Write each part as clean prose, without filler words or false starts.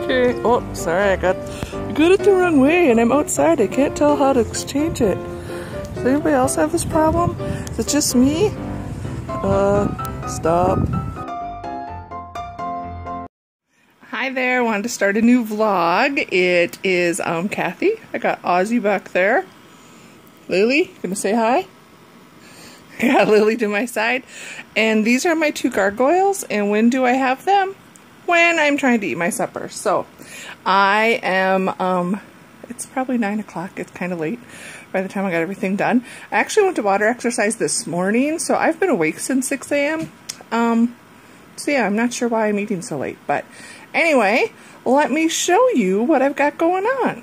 Okay. Oh, sorry, I got it the wrong way, and I'm outside. I can't tell how to exchange it. Does anybody else have this problem? Is it just me? Stop. Hi there. Wanted to start a new vlog. It is Kathy. I got Ozzy back there. Lily, gonna say hi? Yeah, Lily to my side. And these are my two gargoyles. And when do I have them? When I'm trying to eat my supper. So I am, it's probably 9 o'clock. It's kind of late by the time I got everything done. I actually went to water exercise this morning, so I've been awake since 6 a.m. So yeah, I'm not sure why I'm eating so late. But anyway, let me show you what I've got going on.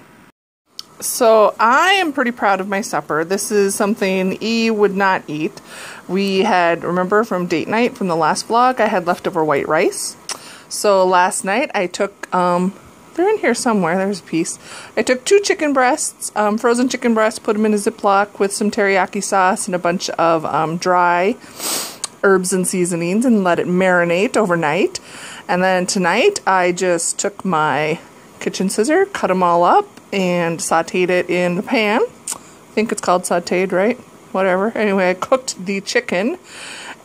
So I am pretty proud of my supper. This is something E would not eat. We had, remember from date night from the last vlog, I had leftover white rice. So last night I took, they're in here somewhere, there's a piece. I took 2 chicken breasts, frozen chicken breasts, put them in a Ziploc with some teriyaki sauce and a bunch of dry herbs and seasonings and let it marinate overnight. And then tonight I just took my kitchen scissor, cut them all up, and sauteed it in the pan. I think it's called sauteed, right? Whatever. Anyway, I cooked the chicken,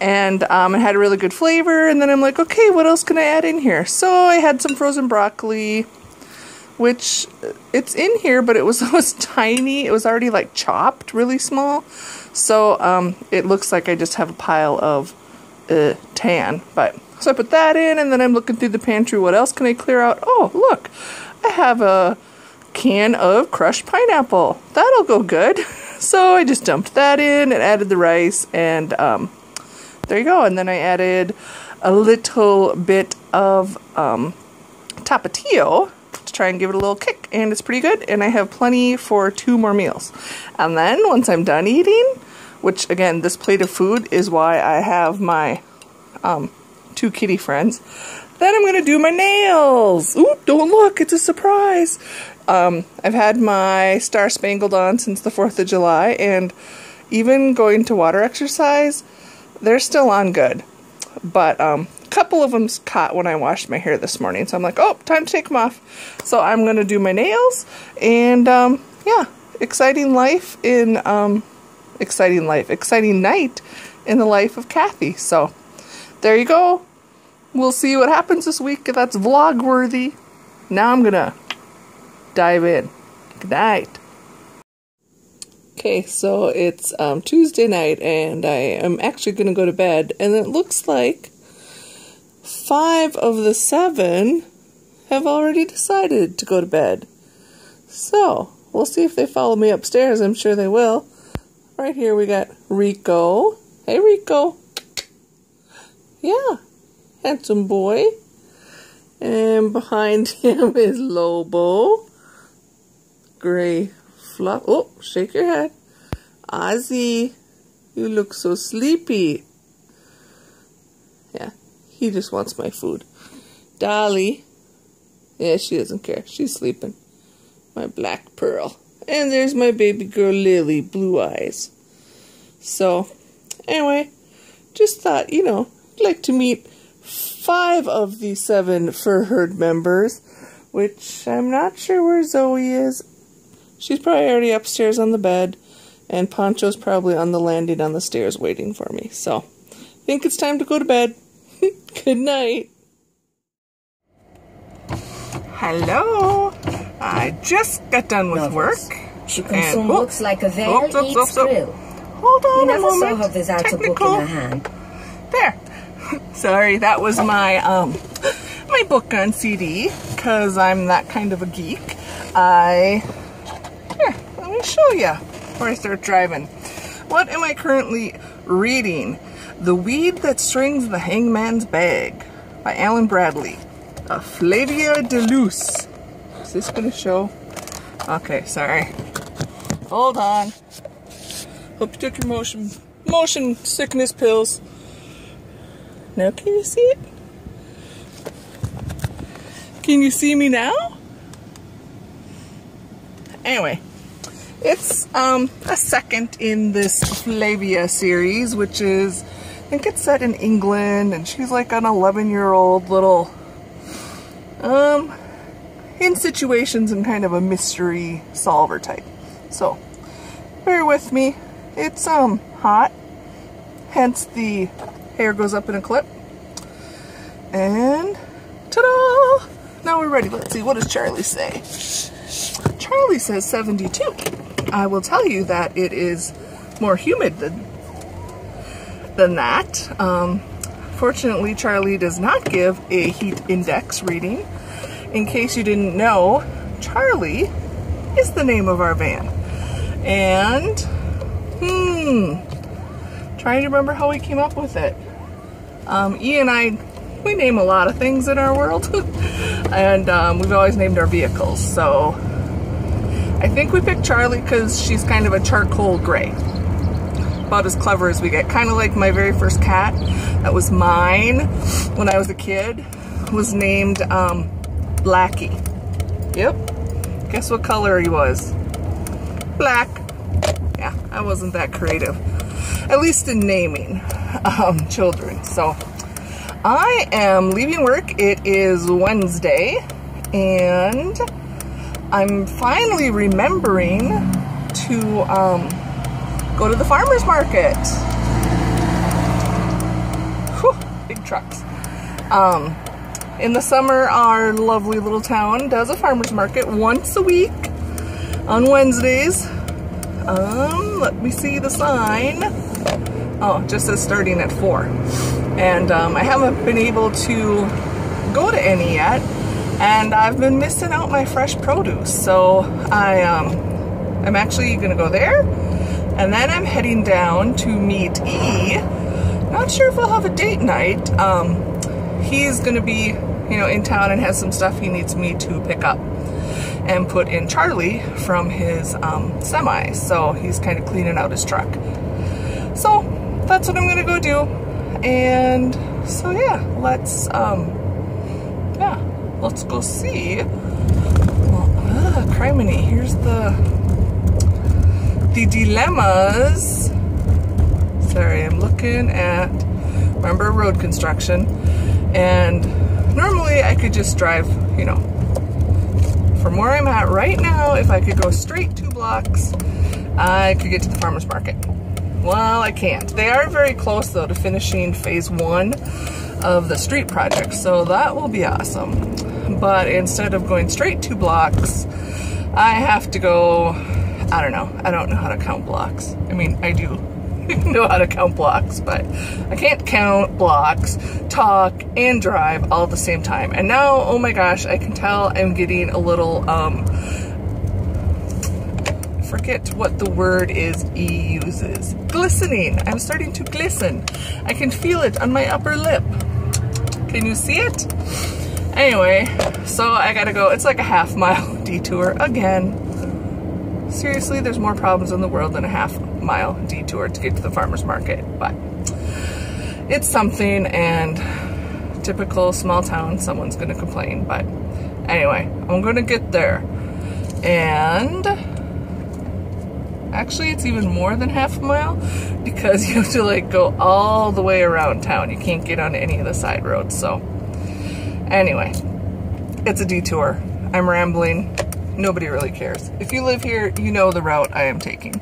and it had a really good flavor. And then I'm like, okay, what else can I add in here? So I had some frozen broccoli, which it's in here, but it was tiny. It was already like chopped really small. So it looks like I just have a pile of tan. But so I put that in, and then I'm looking through the pantry. What else can I clear out? Oh, look, I have a can of crushed pineapple. That'll go good. So I just dumped that in and added the rice, and there you go. And then I added a little bit of tapatio to try and give it a little kick, and it's pretty good, and I have plenty for 2 more meals. And then once I'm done eating, which again, this plate of food is why I have my 2 kitty friends, then I'm gonna do my nails. Ooh, don't look, it's a surprise. I've had my Star Spangled on since the 4th of July, and even going to water exercise, they're still on good. But a couple of them's caught when I washed my hair this morning, so I'm like, oh, time to take them off. So I'm gonna do my nails, and yeah, exciting night in the life of Kathy. So there you go. We'll see what happens this week if that's vlog worthy. Now I'm gonna dive in. Good night. Okay, so it's Tuesday night, and I am actually gonna go to bed, and it looks like 5 of the 7 have already decided to go to bed. So we'll see if they follow me upstairs. I'm sure they will. Right here we got Rico. Hey, Rico. Yeah, handsome boy. And behind him is Lobo. Gray fluff. Oh, shake your head. Ozzy, you look so sleepy. Yeah, he just wants my food. Dolly. Yeah, she doesn't care. She's sleeping. My black pearl. And there's my baby girl Lily, blue eyes. So, anyway, just thought, you know, I'd like to meet 5 of the 7 fur herd members, which I'm not sure where Zoe is. She's probably already upstairs on the bed, and Poncho's probably on the landing on the stairs waiting for me. So, I think it's time to go to bed. Good night. Hello. I just got done with work. She consumed looks like a veil eats through. Hold on a moment. You never saw her without a book in her hand. There. Sorry, that was my my book on CD, because I'm that kind of a geek. Here, let me show you before I start driving. What am I currently reading? The Weed That Strings the Hangman's Bag by Alan Bradley. Flavia de Luce. Is this gonna show? Okay, sorry. Hold on. Hope you took your motion sickness pills. Now can you see it? Can you see me now? Anyway, it's a second in this Flavia series, which is, I think it's set in England, and she's like an 11-year-old little in situations and kind of a mystery solver type. So bear with me. It's hot, hence the hair goes up in a clip. And ta-da! Now we're ready. Let's see, what does Charlie say? Charlie says 72. I will tell you that it is more humid than that. Fortunately, Charlie does not give a heat index reading. In case you didn't know, Charlie is the name of our van. And, trying to remember how we came up with it. E and I, we name a lot of things in our world. And we've always named our vehicles. So I think we picked Charlie because she's kind of a charcoal gray. About as clever as we get. Kind of like my very first cat that was mine when I was a kid, was named Blackie. Yep. Guess what color he was? Black. Yeah, I wasn't that creative. At least in naming children. So I am leaving work. It is Wednesday and I'm finally remembering to go to the farmer's market. Whew, big trucks. In the summer, our lovely little town does a farmer's market once a week on Wednesdays. Let me see the sign. Oh, it just says starting at 4. And I haven't been able to go to any yet, and I've been missing out my fresh produce. So I'm actually gonna go there. And then I'm heading down to meet E. Not sure if we'll have a date night. He's gonna be, in town and has some stuff he needs me to pick up and put in Charlie from his semi. So he's kind of cleaning out his truck. So that's what I'm gonna go do. And so yeah, let's go see. Well, criminy, here's the dilemmas. Sorry, I'm looking at, remember, road construction, and normally I could just drive, from where I'm at right now. If I could go straight 2 blocks, I could get to the farmer's market. Well, I can't. They are very close though to finishing phase 1 of the street project, so that will be awesome. But instead of going straight 2 blocks, I have to go, I don't know. I don't know how to count blocks. I mean, I do know how to count blocks, but I can't count blocks, talk, and drive all at the same time. And now, oh my gosh, I can tell I'm getting a little, forget what the word is E uses. Glistening. I'm starting to glisten. I can feel it on my upper lip. Can you see it? Anyway, so I gotta go. It's like a half-mile detour again. Seriously, there's more problems in the world than a half-mile detour to get to the farmer's market, but it's something, and typical small town, someone's gonna complain. But anyway, I'm gonna get there, and actually it's even more than half a mile because you have to like go all the way around town. You can't get on any of the side roads. So anyway, it's a detour. I'm rambling. Nobody really cares. If you live here, you know the route I am taking.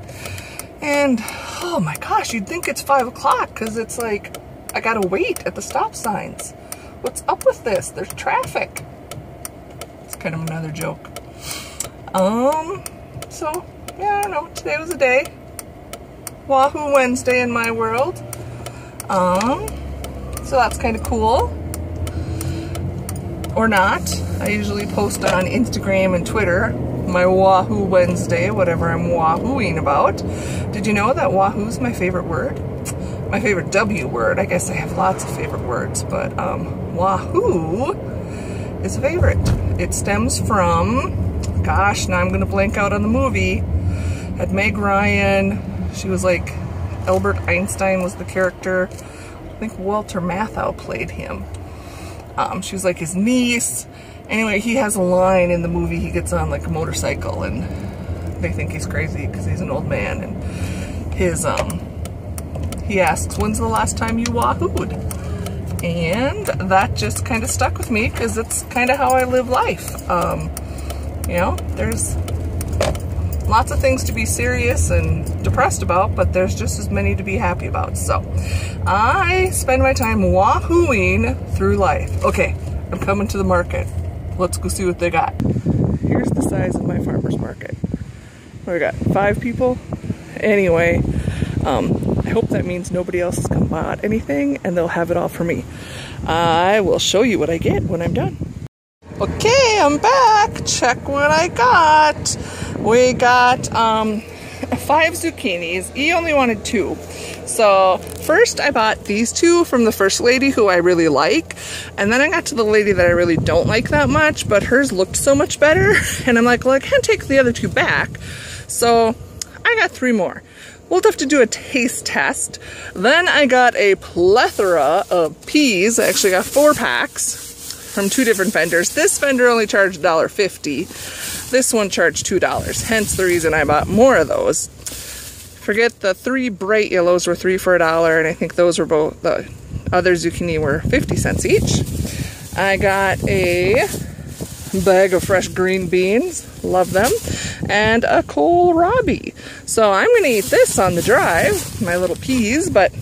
And, oh my gosh, you'd think it's 5 o'clock because it's like, I gotta wait at the stop signs. What's up with this? There's traffic. It's kind of another joke. So, yeah, I don't know. Today was a day. Wahoo Wednesday in my world. So that's kind of cool. Or not. I usually post on Instagram and Twitter my Wahoo Wednesday, whatever I'm wahooing about. Did you know that wahoo's my favorite word? My favorite W word. I guess I have lots of favorite words, but wahoo is a favorite. It stems from, gosh, now I'm gonna blank out on the movie. Had Meg Ryan. She was like, Albert Einstein was the character. I think Walter Matthau played him. She was like his niece. Anyway, he has a line in the movie. He gets on like a motorcycle and they think he's crazy because he's an old man. And his, he asks, when's the last time you wahooed? And that just kind of stuck with me because it's kind of how I live life. You know, there's lots of things to be serious and depressed about, but there's just as many to be happy about. So I spend my time wahooing through life. Okay, I'm coming to the market. Let's go see what they got. Here's the size of my farmer's market. We got 5 people. Anyway, I hope that means nobody else has come bought anything and they'll have it all for me. I will show you what I get when I'm done. Okay, I'm back. Check what I got. We got 5 zucchinis. He only wanted 2. So first I bought these 2 from the first lady who I really like, and then I got to the lady that I really don't like that much, but hers looked so much better, and I'm like, well, I can't take the other 2 back, so I got 3 more. We'll have to do a taste test. Then I got a plethora of peas. I actually got 4 packs from 2 different vendors. This vendor only charged $1.50. This one charged $2, hence the reason I bought more of those. Forget the 3 bright yellows were 3 for $1, and I think those were both, the other zucchini were 50 cents each. I got a bag of fresh green beans, love them, and a kohlrabi. So I'm gonna eat this on the drive, my little peas, but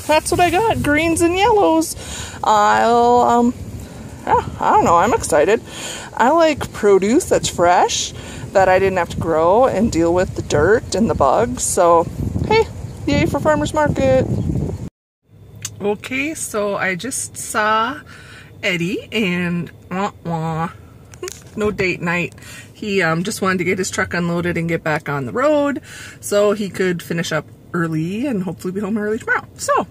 that's what I got, greens and yellows. I don't know, I'm excited. I like produce that's fresh, that I didn't have to grow and deal with the dirt and the bugs. So, hey, yay for farmer's market. Okay, so I just saw Eddie and no date night. He just wanted to get his truck unloaded and get back on the road so he could finish up early and hopefully be home early tomorrow. So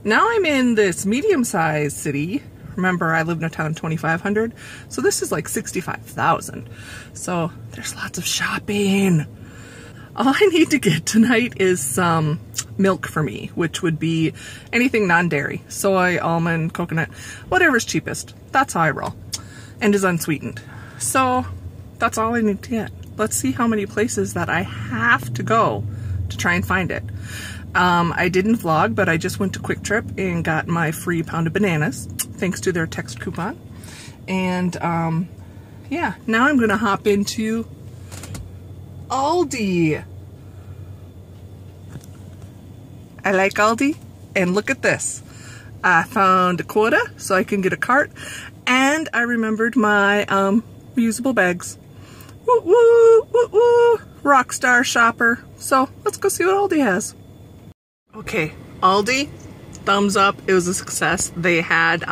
now I'm in this medium-sized city. Remember, I live in a town 2,500, so this is like 65,000. So there's lots of shopping. All I need to get tonight is some milk for me, which would be anything non-dairy, soy, almond, coconut, whatever's cheapest. That's how I roll, and is unsweetened. So that's all I need to get. Let's see how many places that I have to go to try and find it. I didn't vlog, but I just went to Quick Trip and got my free pound of bananas, thanks to their text coupon. And yeah, now I'm gonna hop into Aldi. I like Aldi, and look at this. I found a quota so I can get a cart, and I remembered my reusable bags. Woo woo woo woo! Rockstar shopper. So let's go see what Aldi has. Okay, Aldi, thumbs up. It was a success. They had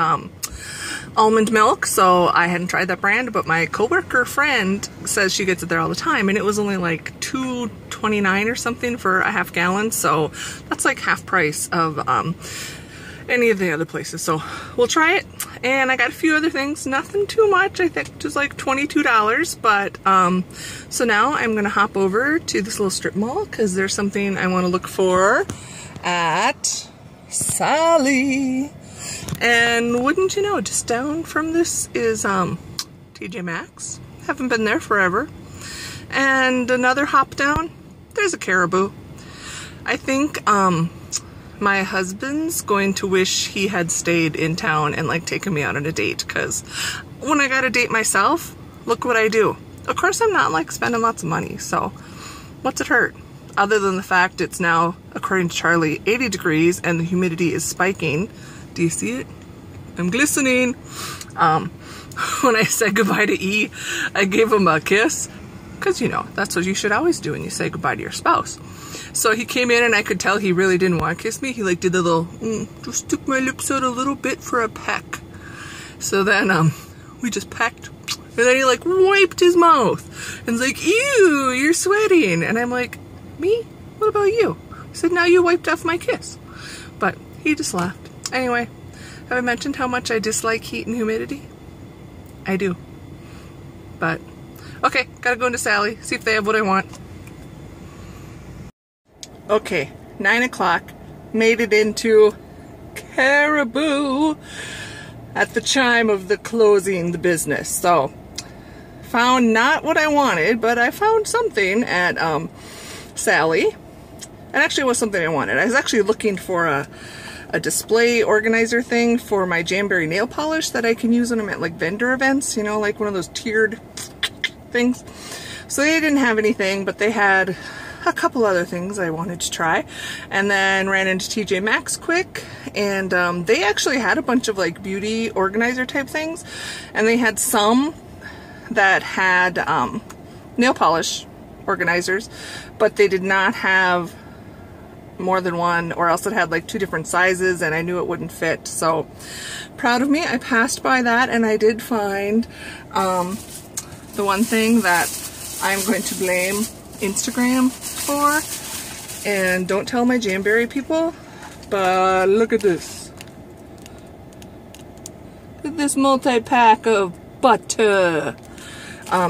almond milk, so I hadn't tried that brand, but my coworker friend says she gets it there all the time, and it was only like $2.29 or something for a half gallon, so that's like half price of any of the other places. So we'll try it. And I got a few other things, nothing too much. I think just like $22, but so now I'm gonna hop over to this little strip mall because there's something I want to look for at Sally. And wouldn't you know, just down from this is TJ Maxx. Haven't been there forever. And another hop down, there's a Caribou. I think my husband's going to wish he had stayed in town and like taken me out on a date, because when I got a date myself, look what I do. Of course I'm not like spending lots of money, so what's it hurt? Other than the fact it's now, according to Charlie, 80 degrees and the humidity is spiking. Do you see it? I'm glistening. When I said goodbye to E, I gave him a kiss, because you know, that's what you should always do when you say goodbye to your spouse. So he came in and I could tell he really didn't want to kiss me. He like did the little, just stick my lips out a little bit for a peck. So then we just pecked, and then he like wiped his mouth and was like, ew, you're sweating. And I'm like, me? What about you? He said, now you wiped off my kiss. But he just laughed. Anyway, have I mentioned how much I dislike heat and humidity? I do. But, okay, gotta go into Sally, see if they have what I want. Okay, 9 o'clock, made it into Caribou at the chime of the closing the business. So, found not what I wanted, but I found something at Sally. And actually it was something I wanted. I was actually looking for a display organizer thing for my Jamberry nail polish that I can use when I'm at like vendor events, you know, like one of those tiered things. So they didn't have anything, but they had a couple other things I wanted to try. And then ran into TJ Maxx quick, and they actually had a bunch of like beauty organizer type things, and they had some that had nail polish organizers, but they did not have more than one, or else it had like 2 different sizes and I knew it wouldn't fit. So proud of me, I passed by that, and I did find the one thing that I'm going to blame Instagram for, and don't tell my Jamberry people, but look at this. Look at this multi-pack of butter.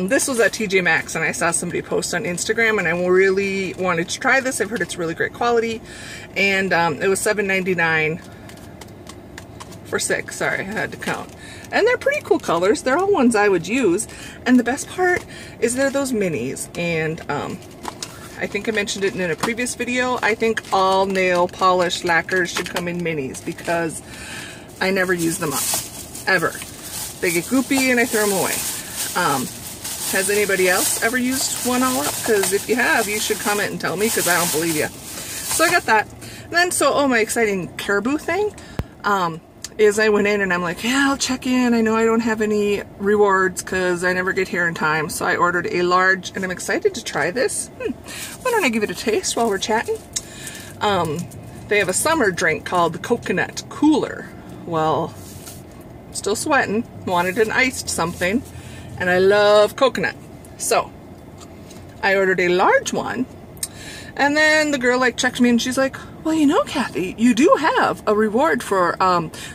This was at TJ Maxx, and I saw somebody post on Instagram, and I really wanted to try this. I've heard it's really great quality, and it was $7.99 for 6. Sorry, I had to count. And they're pretty cool colors. They're all ones I would use, and the best part is they're those minis, and I think I mentioned it in a previous video. I think all nail polish lacquers should come in minis because I never use them up, ever. They get goopy and I throw them away. Has anybody else ever used one all up? Because if you have, you should comment and tell me, because I don't believe you. So I got that. And then, my exciting caribou thing is I went in and I'm like, yeah, I'll check in. I know I don't have any rewards because I never get here in time. So I ordered a large, and I'm excited to try this. Why don't I give it a taste while we're chatting? They have a summer drink called the Coconut Cooler. Well, still sweating, wanted an iced something, and I love coconut. So I ordered a large one, and then the girl like checked me and she's like, well, you know, Kathy, you do have a reward for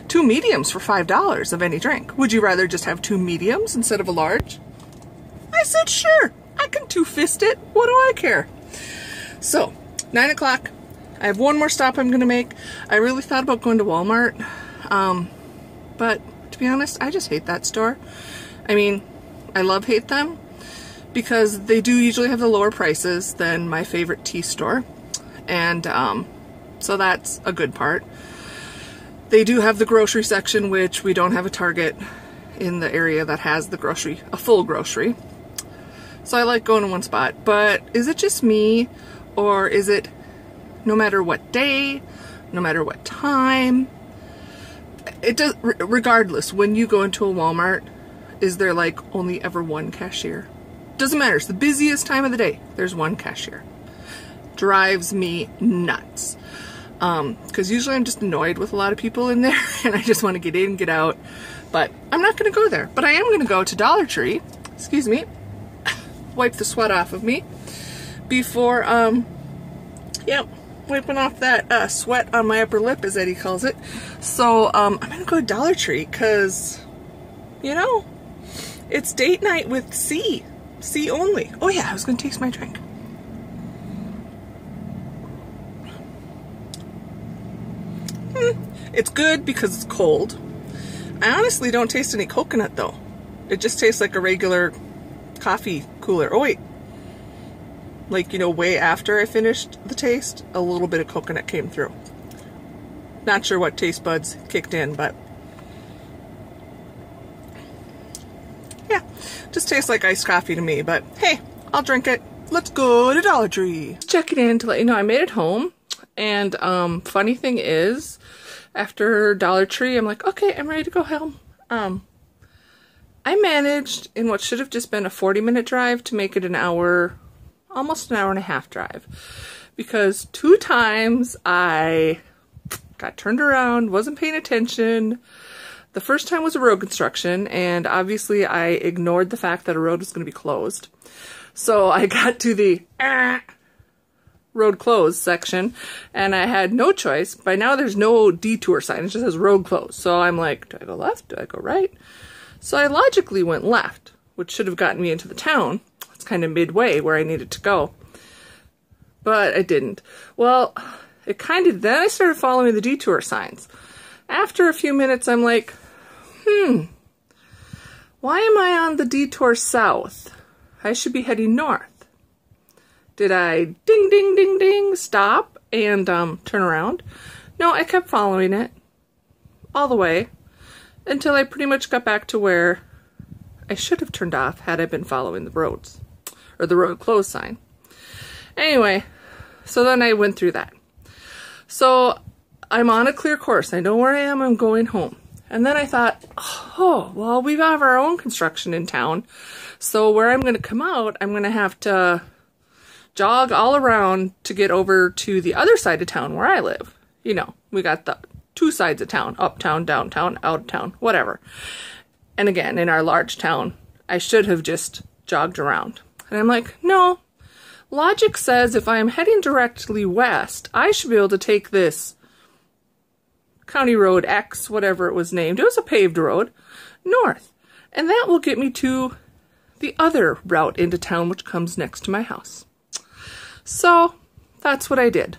2 mediums for $5 of any drink. Would you rather just have 2 mediums instead of a large? I said, sure, I can 2-fist it. What do I care? So 9 o'clock, I have one more stop I'm gonna make. I really thought about going to Walmart, but to be honest, I just hate that store. I mean, I hate them because they do usually have the lower prices than my favorite tea store, and so that's a good part. They do have the grocery section, which we don't have a Target in the area that has the grocery, a full grocery. So I like going to one spot, but is it just me, or is it no matter what day, no matter what time? It does, regardless, when you go into a Walmart, is there like only ever one cashier? Doesn't matter, it's the busiest time of the day, there's one cashier. Drives me nuts. Because usually I'm just annoyed with a lot of people in there and I just want to get in, get out. But I'm not going to go there. But I am going to go to Dollar Tree, excuse me, wipe the sweat off of me before, wiping off that sweat on my upper lip, as Eddie calls it. So I'm going to go to Dollar Tree because, you know, it's date night with C. C only. Oh yeah, I was going to taste my drink. It's good because it's cold. I honestly don't taste any coconut though. It just tastes like a regular coffee cooler. Oh wait. Like, you know, way after I finished the taste, a little bit of coconut came through. Not sure what taste buds kicked in, but yeah, just tastes like iced coffee to me, but hey, I'll drink it. Let's go to Dollar Tree. Check it in to let you know I made it home. And funny thing is, after Dollar Tree, I'm like, okay, I'm ready to go home. I managed, in what should have just been a 40-minute drive, to make it an hour, almost an hour and a half drive. Because 2 times I got turned around, wasn't paying attention. The first time was a road construction, and obviously I ignored the fact that a road was going to be closed. So I got to the road closed section, and I had no choice. By now there's no detour sign, it just says road closed. So I'm like, do I go left? Do I go right? So I logically went left, which should have gotten me into the town. It's kind of midway where I needed to go. But I didn't. Well, it kind of, then I started following the detour signs. After a few minutes, I'm like, why am I on the detour south? I should be heading north. Did I ding, ding, ding, ding, stop and turn around? No, I kept following it all the way until I pretty much got back to where I should have turned off had I been following the roads, or the road closed sign. Anyway, so then I went through that. So I'm on a clear course. I know where I am. I'm going home. And then I thought, oh, well, we have our own construction in town. So where I'm going to come out, I'm going to have to jog all around to get over to the other side of town where I live. You know, we got the two sides of town, uptown, downtown, out of town, whatever. And again, in our large town, I should have just jogged around. And I'm like, no, logic says if I'm heading directly west, I should be able to take this County Road X, whatever it was named. It was a paved road, north. And that will get me to the other route into town, which comes next to my house. So that's what I did.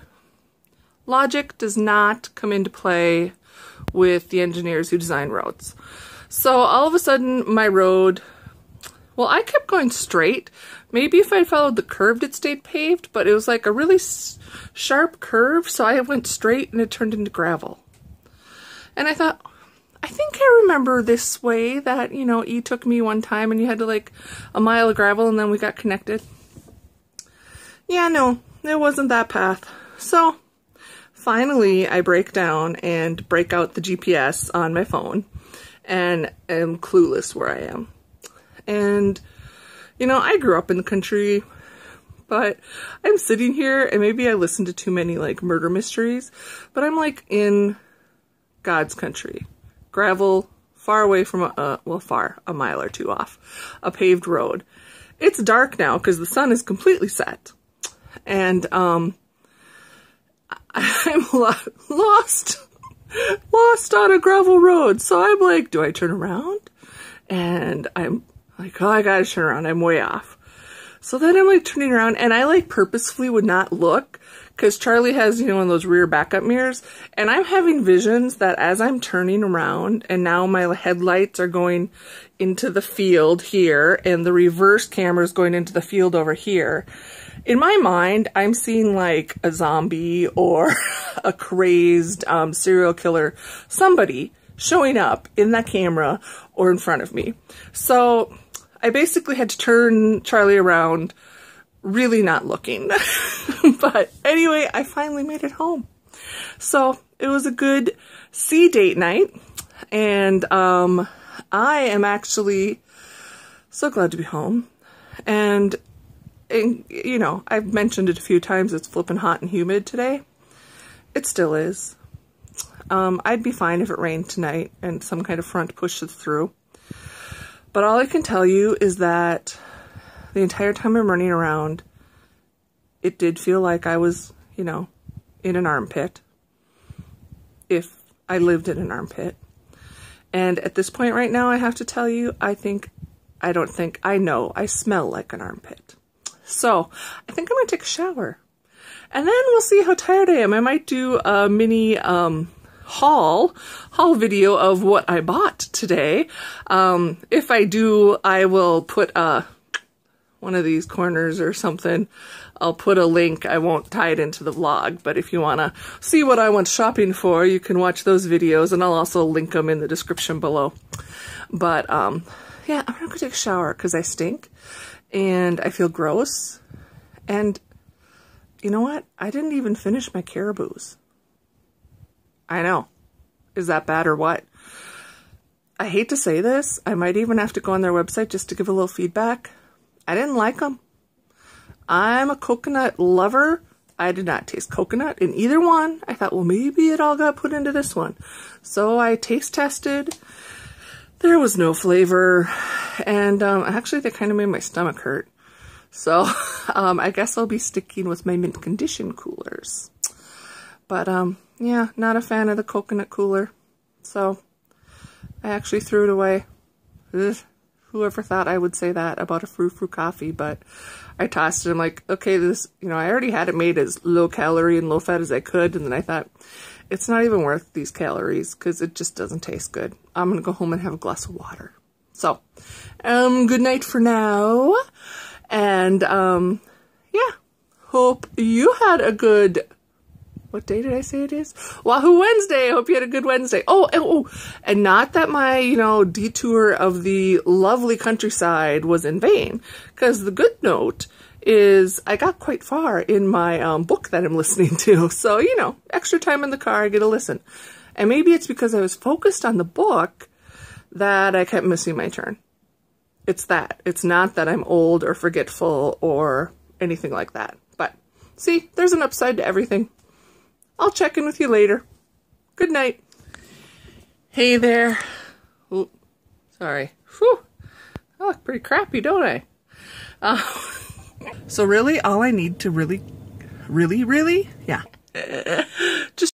Logic does not come into play with the engineers who design roads. So all of a sudden my road, well, I kept going straight. Maybe if I followed the curve it stayed paved, but it was like a really sharp curve, so I went straight and it turned into gravel. And I thought, I think I remember this way that, you know, E took me one time and you had to like a mile of gravel and then we got connected. Yeah, no, it wasn't that path. So finally I break down and break out the GPS on my phone and am clueless where I am. And, you know, I grew up in the country, but I'm sitting here and maybe I listened to too many like murder mysteries, but I'm like in God's country. Gravel, far away from, a mile or two off, a paved road. It's dark now because the sun is completely set. And, I'm lost on a gravel road. So I'm like, do I turn around? And I'm like, oh, I gotta turn around. I'm way off. So then I'm like turning around and I like purposefully would not look because Charlie has, you know, one of those rear backup mirrors, and I'm having visions that as I'm turning around and now my headlights are going into the field here and the reverse camera is going into the field over here. In my mind, I'm seeing like a zombie or a crazed serial killer, somebody showing up in that camera or in front of me. So I basically had to turn Charlie around, really not looking. But anyway, I finally made it home. So it was a good sea date night. And I am actually so glad to be home. And you know, I've mentioned it a few times, it's flipping hot and humid today. It still is. I'd be fine if it rained tonight and some kind of front pushes through. But all I can tell you is that the entire time I'm running around, it did feel like I was, you know, in an armpit. If I lived in an armpit. And at this point right now, I have to tell you, I know, I smell like an armpit. So I think I'm going to take a shower. And then we'll see how tired I am. I might do a mini haul video of what I bought today. If I do, I will put one of these corners or something. I'll put a link. I won't tie it into the vlog, but if you want to see what I went shopping for, you can watch those videos, and I'll also link them in the description below. But yeah, I'm gonna go take a shower because I stink and I feel gross. And you know what? I didn't even finish my caribous. I know. Is that bad or what? I hate to say this. I might even have to go on their website just to give a little feedback. I didn't like them. I'm a coconut lover. I did not taste coconut in either one. I thought, well, maybe it all got put into this one. So I taste tested. There was no flavor. And actually, they kind of made my stomach hurt. So I guess I'll be sticking with my mint condition coolers. But yeah, not a fan of the coconut cooler. So I actually threw it away. Ugh. Whoever thought I would say that about a frou-frou coffee, but I tossed it. I'm like, okay, this, you know, I already had it made as low calorie and low fat as I could, and then I thought, it's not even worth these calories because it just doesn't taste good. I'm going to go home and have a glass of water. So, good night for now, and, yeah, hope you had a good What day did I say it is? Wahoo Wednesday. I hope you had a good Wednesday. Oh, and not that my, detour of the lovely countryside was in vain, because the good note is I got quite far in my book that I'm listening to. So, extra time in the car, I get to listen. And maybe it's because I was focused on the book that I kept missing my turn. It's that. It's not that I'm old or forgetful or anything like that. But, see, there's an upside to everything. I'll check in with you later. Good night. Hey there. Ooh, sorry. Whew. I look pretty crappy, don't I? So really, all I need to really, yeah. Just